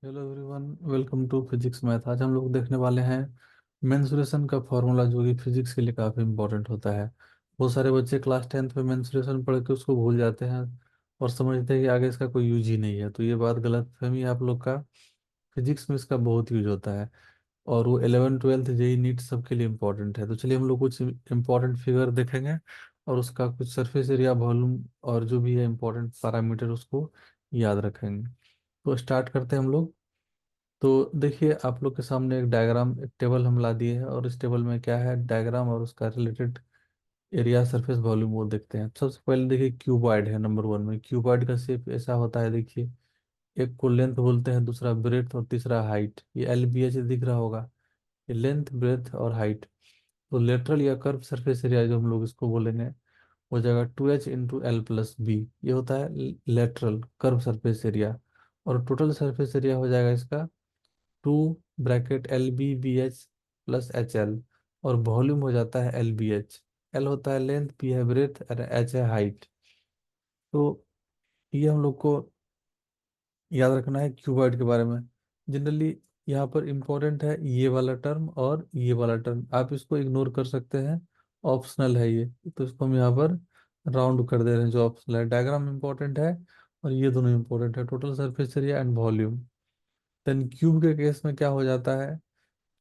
Hello everyone, welcome to physics math. आज हम लोग देखने वाले हैं मेंसुरेशन का फॉर्मूला, जो कि फिजिक्स के लिए काफ़ी इंपॉर्टेंट होता है। बहुत सारे बच्चे क्लास 10th में मेंसुरेशन पढ़ के उसको भूल जाते हैं और समझते हैं कि आगे इसका कोई यूज ही नहीं है। तो ये बात गलत फहमी है आप लोग का। फिजिक्स में इसका बहुत यूज होता है और वो 11 12th जेई नीट सबके लिए इम्पोर्टेंट है। तो चलिए हम लोग कुछ इंपॉर्टेंट फिगर देखेंगे और उसका कुछ सरफेस एरिया, वॉल्यूम और जो भी है इंपॉर्टेंट पैरामीटर उसको याद रखेंगे। तो स्टार्ट करते हैं हम लोग। तो देखिए आप लोग के सामने एक डायग्राम, एक टेबल हम ला दिए हैं और इस टेबल में क्या है, डायग्राम और उसका रिलेटेड एरिया, सरफेस वॉल्यूम वो देखते हैं। सबसे पहले देखिए क्यूबॉइड है नंबर वन में। क्यूबॉइड का शेप ऐसा होता है, देखिए एक को लेंथ बोलते हैं, दूसरा ब्रेथ और तीसरा हाइट। ये एल बी एच दिख रहा होगा, ये लेंथ, ब्रेथ और हाइट। तो लेटरल या कर्व सरफेस एरिया जो हम लोग इसको बोलेंगे हो जाएगा 2h × L + B। ये होता है लेटरल कर्व सरफेस एरिया। और टोटल सरफेस एरिया हो जाएगा इसका 2 LBBH + HL। और वॉल्यूम हो जाता है LBH। L होता है लेंथ, B है ब्रेथ और H है हाइट। तो ये हम लोग को याद रखना है क्यूबॉइड के बारे में। जनरली यहाँ पर इम्पोर्टेंट है ये वाला टर्म और ये वाला टर्म, आप इसको इग्नोर कर सकते हैं, ऑप्शनल है ये। तो इसको हम यहाँ पर राउंड कर दे रहे हैं, जो ऑप्शनल है। डायग्राम इम्पोर्टेंट है और ये दोनों इम्पोर्टेंट है, total surface area and volume. Then cube के केस में क्या हो जाता है,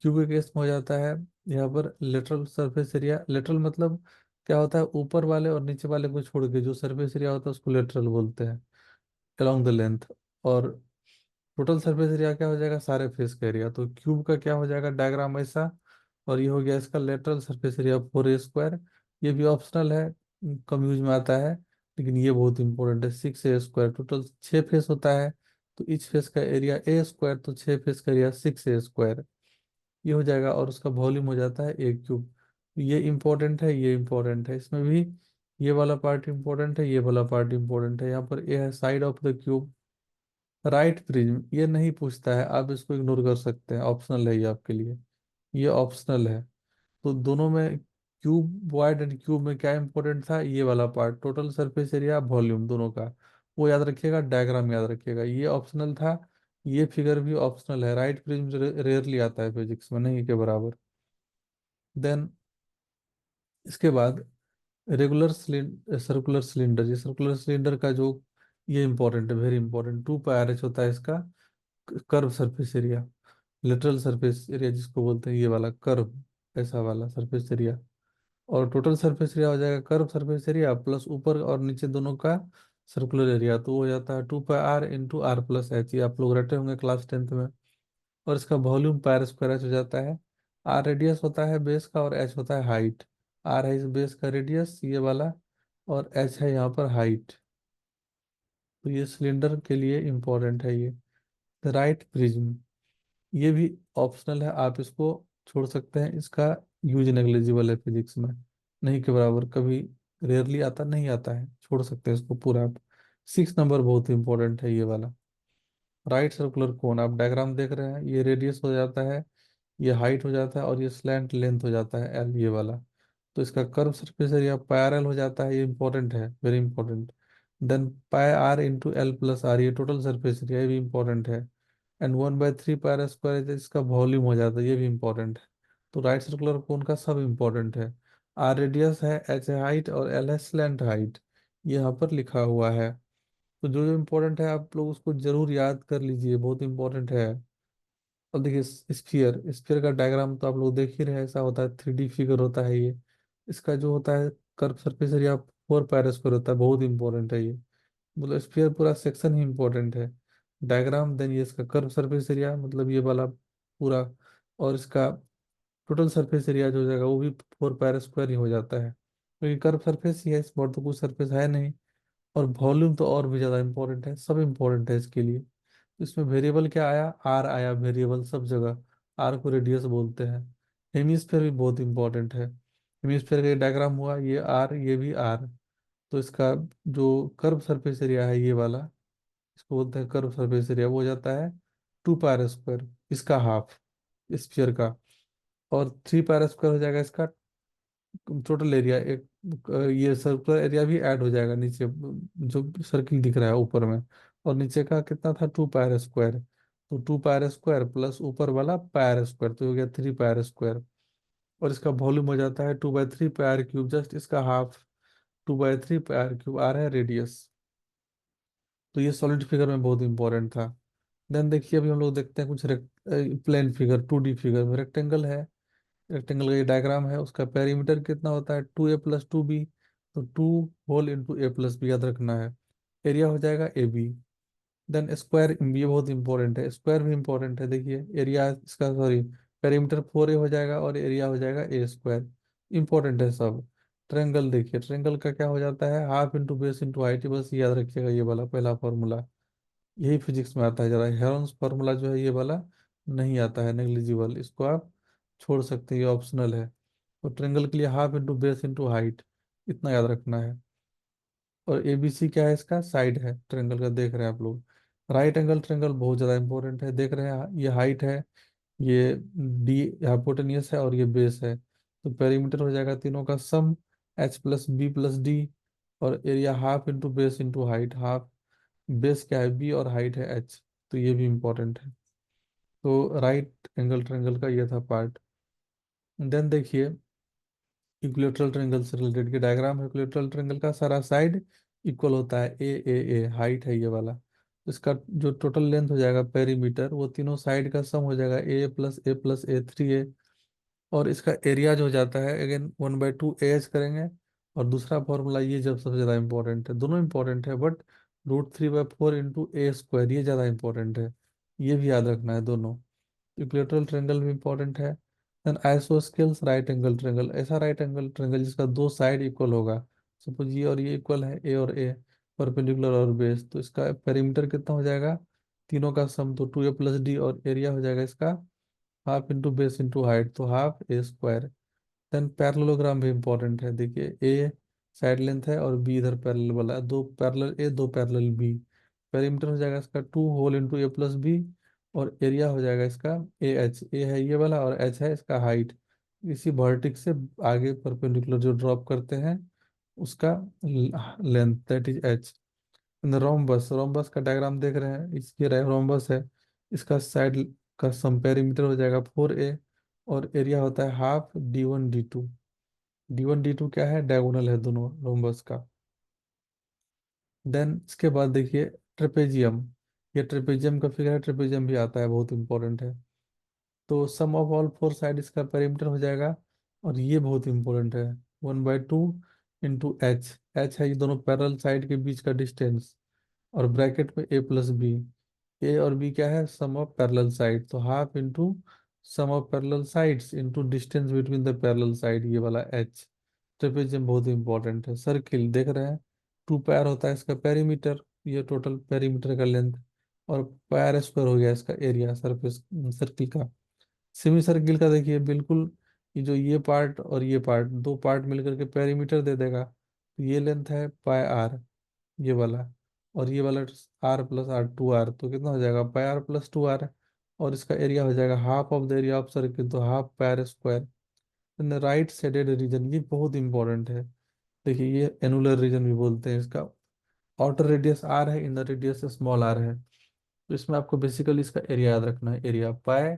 क्यूब के केस में हो जाता है यहाँ पर लेटरल सरफेस एरिया। लेटरल मतलब क्या होता है, ऊपर वाले और नीचे वाले को छोड़ के जो सरफेस एरिया होता है उसको लेटरल बोलते हैं, अलोंग द लेंथ। और टोटल सरफेस एरिया क्या हो जाएगा, सारे फेस का एरिया। तो क्यूब का क्या हो जाएगा, डायग्राम ऐसा। और ये हो गया इसका लेटरल सरफेस एरिया 4a²। ये भी ऑप्शनल है, कम यूज में आता है, लेकिन ये बहुत इंपॉर्टेंट है, 6a²। टोटल 6 फेस होता है, तो इच फेस का एरिया a², तो 6 फेस का एरिया 6a²। ये हो जाएगा और उसका वॉल्यूम हो जाता है A³। ये इंपॉर्टेंट है, ये इंपॉर्टेंट है, इसमें भी ये वाला पार्ट इंपॉर्टेंट है, ये वाला पार्ट इंपॉर्टेंट है। यहाँ पर ए है side of the cube. Right prism ये नहीं पूछता है, आप इसको इग्नोर कर सकते हैं, ऑप्शनल है ये आपके लिए, ये ऑप्शनल है। तो दोनों में, क्यूब वाइड एंड क्यूब में क्या इंपॉर्टेंट था, ये वाला part, total surface area volume दोनों का, वो याद रखिएगा। डायग्राम याद रखिएगा, ये ऑप्शनल था। ये फिगर भी ऑप्शनल है। राइट प्रिज्म रेयरली आता है फिजिक्स में, नहीं के बराबर। देन इसके बाद रेगुलर सिलेंडर, सर्कुलर सिलेंडर। ये सर्कुलर सिलेंडर का जो, ये इंपॉर्टेंट है, वेरी इंपॉर्टेंट। 2πRH होता है इसका curve surface area, literal surface area जिसको बोलते हैं, ये वाला कर्व, ऐसा वाला सरफेस एरिया। और टोटल सरफेस एरिया हो जाएगा कर्व सरफेस एरिया प्लस ऊपर और नीचे दोनों का सर्कुलर एरिया, तो वो हो जाता है 2πR × R + H। ये आप लोग रटे होंगे क्लास 10th में। और इसका वॉल्यूम πr² हो जाता है। आर रेडियस होता है बेस का और एच होता है हाइट। आर है इस बेस का रेडियस, ये वाला, और एच है यहाँ पर हाइट। तो ये सिलेंडर के लिए इंपॉर्टेंट है ये। राइट प्रिज्म ये भी ऑप्शनल है, आप इसको छोड़ सकते हैं, इसका यूज नेग्लिजिबल है फिजिक्स में, नहीं के बराबर, कभी रेयरली आता, नहीं आता है, छोड़ सकते हैं इसको पूरा आप। 6 नंबर बहुत इंपॉर्टेंट है ये वाला। राइट सर्कुलर कोन, आप डायग्राम देख रहे हैं, ये रेडियस हो जाता है, ये हाइट हो जाता है और ये स्लैंट लेंथ हो जाता है एल, ये वाला। तो इसका कर्व सरफेस एरिया पायरल हो जाता है, ये इंपॉर्टेंट है, very important. Then πr × L + R, ये टोटल सरफेस एरिया, ये भी इंपॉर्टेंट है। एंड 1/3πr² इसका वॉल्यूम हो जाता है, ये भी इंपॉर्टेंट है। तो राइट सर्कुलर कोन का सब इंपॉर्टेंट है। आर रेडियस है, एच है हाइट और एल है स्लैंट हाइट, ये यहाँ पर लिखा हुआ है। तो जो जो इम्पोर्टेंट है आप लोग उसको जरूर याद कर लीजिए, बहुत इंपॉर्टेंट है। और देखिए स्फीयर, स्फीयर का डायग्राम तो आप लोग देख ही रहे हैं, ऐसा होता है, 3D फिगर होता है ये। इसका जो होता है कर्व सरफेस एरिया 4πr² होता है, बहुत इंपॉर्टेंट है ये। मतलब स्फीयर पूरा सेक्शन ही इंपॉर्टेंट है। डायग्राम, देन ये इसका कर्व सरफेस एरिया, मतलब ये वाला पूरा। और इसका टोटल सरफेस एरिया जो हो जाएगा वो भी 4πr² ही हो जाता है, क्योंकि कर्व सरफेस ही है, इस बार तो कुछ सरफेस है नहीं। और वॉल्यूम तो और भी ज़्यादा इंपॉर्टेंट है, सब इंपॉर्टेंट है इसके लिए। तो इसमें वेरिएबल क्या आया, आर आया, वेरिएबल सब जगह। आर को रेडियस बोलते हैं। हेमिस्फेयर भी बहुत इंपॉर्टेंट है। हेमिस्फेयर का डायग्राम हुआ, ये आर, ये भी आर। तो इसका जो कर्व सरफेस एरिया है ये वाला, इसको बोलते हैं कर्व सरफेस एरिया, वो हो जाता है 2πr², इसका हाफ स्फीयर का। और 3πr² हो जाएगा इसका टोटल एरिया। एक ये सर्कुलर एरिया भी ऐड हो जाएगा नीचे, जो सर्किल दिख रहा है ऊपर में। और नीचे का कितना था, 2πr²। तो 2 पाई r² प्लस ऊपर वाला पाई r², तो हो गया 3 पाई r²। और इसका वॉल्यूम हो जाता है 2/3 पाई r³ जस्ट इसका हाफ। 2/3 पाई r³ आ रहा है रेडियस। तो ये सॉलिड फिगर में बहुत इंपॉर्टेंट था। देन देखिए अभी हम लोग देखते हैं कुछ प्लेन फिगर, 2D फिगर में रेक्टेंगल है। रेक्टेंगल का ये डायग्राम है, उसका पेरीमीटर कितना होता है 2a+2b। तो 2 होल इंटू a+b याद रखना है। एरिया हो जाएगा ab। देन स्क्वायर, ये बहुत इंपॉर्टेंट है, स्क्वायर भी इंपॉर्टेंट है। देखिए एरिया इसका, सॉरी, पेरीमीटर 4a हो जाएगा और एरिया हो जाएगा a²। इंपॉर्टेंट है सब। ट्रेंगल देखिए, ट्रेंगल का क्या हो जाता है, half into base into height. बस ये याद रखिएगा, ये वाला पहला फॉर्मूला। यही फिजिक्स में आता है, जरा हेरोन्स फार्मूला जो है ये वाला नहीं आता है, नेग्लिजिबल, इसको आप छोड़ सकते हैं, ये ऑप्शनल है। तो ट्रेंगल के लिए half into base into height, इतना याद रखना है। और एबीसी क्या है, इसका साइड है ट्रेंगल का, देख रहे हैं आप लोग। राइट एंगल ट्रेंगल बहुत ज़्यादा इंपॉर्टेंट है, देख रहे हैं, ये हाइट है, ये डी हाइपोटेनियस है और ये बेस है। तो पेरीमीटर हो जाएगा तीनों का सम, h+b+d। और area half into base into height, half base क्या है b और हाइट है h। तो ये भी इंपॉर्टेंट है। तो राइट एंगल ट्रायंगल का ये था पार्ट। देन देखिए इक्विलेटरल ट्रायंगल से रिलेटेड के डायग्राम है। इक्विलेटरल ट्रायंगल का सारा साइड इक्वल होता है, ए हाइट है ये वाला। इसका जो टोटल लेंथ हो जाएगा पेरीमीटर, वो तीनों साइड का सम हो जाएगा a+a+a 3a। और इसका एरिया जो हो जाता है अगेन 1/2 ah करेंगे। और दूसरा फॉर्मूला ये जब सबसे ज़्यादा इंपॉर्टेंट है, दोनों इंपॉर्टेंट है बट √3/4 इंटू a² ये ज़्यादा इंपॉर्टेंट है। ये भी याद रखना है दोनों। इक्विलेटरल ट्रायंगल भी इंपॉर्टेंट है। Then isosceles right angle triangle, ऐसा राइट एंगल ट्रायंगल जिसका दो साइड इक्वल होगा। सपोज ये और ये इक्वल है, ए और ए, परपेंडिकुलर और बेस। तो इसका पेरीमीटर कितना हो जाएगा, तीनों का सम, तो 2a+d। और एरिया हो जाएगा इसका half into base into height, तो हाफ a²। देन पैरेललोग्राम भी इंपॉर्टेंट है। देखिए ए साइड लेंथ है और बी इधर पैरेलल वाला है, दो पैरेलल ए दो पैरेलल बी। पेरीमीटर हो जाएगा इसका 2 होल इंटू a+b। और एरिया हो जाएगा इसका ए एच, ए है ये वाला और एच है इसका हाइट। इसी वर्टिक्स से आगे परपेंडिकुलर जो ड्रॉप करते हैं उसका length, that is H. Rhombus, rhombus का डायग्राम देख रहे हैं, इसकी रोम्बस है। इसका साइड का सम पेरीमीटर हो जाएगा 4a। और एरिया होता है half d1 d2। d1 d2 क्या है, डायगोनल है दोनों रोम्बस का। देन इसके बाद देखिए ट्रेपेजियम। ये ट्रेपेजियम का फिगर है, ट्रेपेजियम भी आता है, बहुत इंपॉर्टेंट है। तो सम ऑफ ऑल फोर साइड इसका पेरीमीटर हो जाएगा। और ये बहुत इंपॉर्टेंट है, 1/2 इंटू एच। एच है ये दोनों पैरेलल साइड के बीच का डिस्टेंस। और ब्रैकेट में a+b। ए और बी क्या है, सम ऑफ पैरेलल साइड, तो half into sum of parallel sides into distance between the parallel side, ये वाला एच। ट्रेपेजियम बहुत इंपॉर्टेंट है। सर्किल देख रहे हैं, 2 पायर होता है इसका पेरीमीटर, ये टोटल पेरीमीटर का लेंथ। और पायर² हो गया इसका एरिया सरफेस सर्किल का। सेमी सर्किल का देखिए बिल्कुल, ये पार्ट और ये पार्ट, दो पार्ट मिलकर के पेरीमीटर दे देगा। तो ये लेंथ है πr, ये वाला। और ये वाला r+r 2r, तो कितना हो जाएगा πr+2r। और इसका एरिया हो जाएगा half of the area of circle, तो half πr²। Right sided region ये बहुत इंपॉर्टेंट है। देखिए ये एनुलर रीजन भी बोलते हैं इसका। आउटर रेडियस r है, इनर रेडियस स्मॉल r है। तो इसमें आपको बेसिकली इसका एरिया याद रखना है, area pi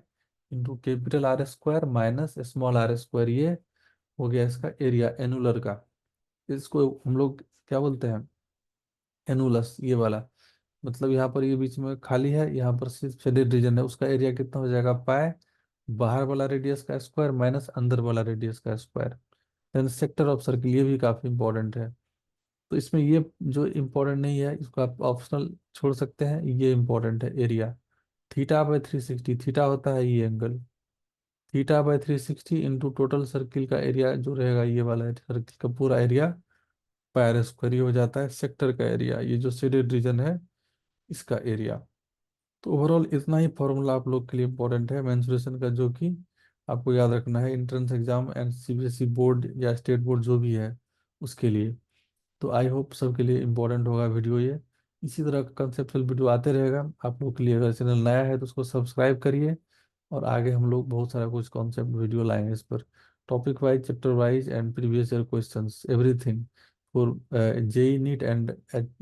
into capital R² minus small r², ये हो गया इसका एरिया एनुलर का। इसको हम लोग क्या बोलते हैं, एनुलस, ये वाला। मतलब यहाँ पर ये बीच में खाली है, यहाँ पर सिर्फ शेडेड रीजन है, उसका एरिया कितना हो जाएगा पाई बाहर वाला रेडियस का स्क्वायर माइनस अंदर वाला रेडियस का square. Then sector of circle, ये भी काफी इंपॉर्टेंट है। तो इसमें ये जो इंपॉर्टेंट नहीं है इसको आप ऑप्शनल छोड़ सकते हैं, ये इंपॉर्टेंट है एरिया। θ/360, थीटा होता है ये एंगल। θ/360 इंटू टोटल सर्किल का एरिया जो रहेगा, ये वाला है सर्किल का पूरा एरिया πr², ये हो जाता है सेक्टर का एरिया, ये जो शेडेड रीजन है इसका एरिया। तो ओवरऑल इतना ही फॉर्मूला आप लोग के लिए इंपॉर्टेंट है मेंसुरेशन का, जो कि आपको याद रखना है entrance exam and CBSE board या स्टेट बोर्ड जो भी है उसके लिए। तो आई होप सबके लिए इम्पोर्टेंट होगा वीडियो ये। इसी तरह का कंसेप्चुअल वीडियो आते रहेगा आप लोग के लिए। अगर चैनल नया है तो उसको सब्सक्राइब करिए। और आगे हम लोग बहुत सारा कुछ कॉन्सेप्ट वीडियो लाएंगे इस पर, topic wise, chapter wise and previous year questions, everything for JEE NEET and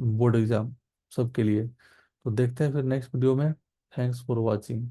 board exam सबके लिए। तो देखते हैं फिर नेक्स्ट वीडियो में। Thanks for watching.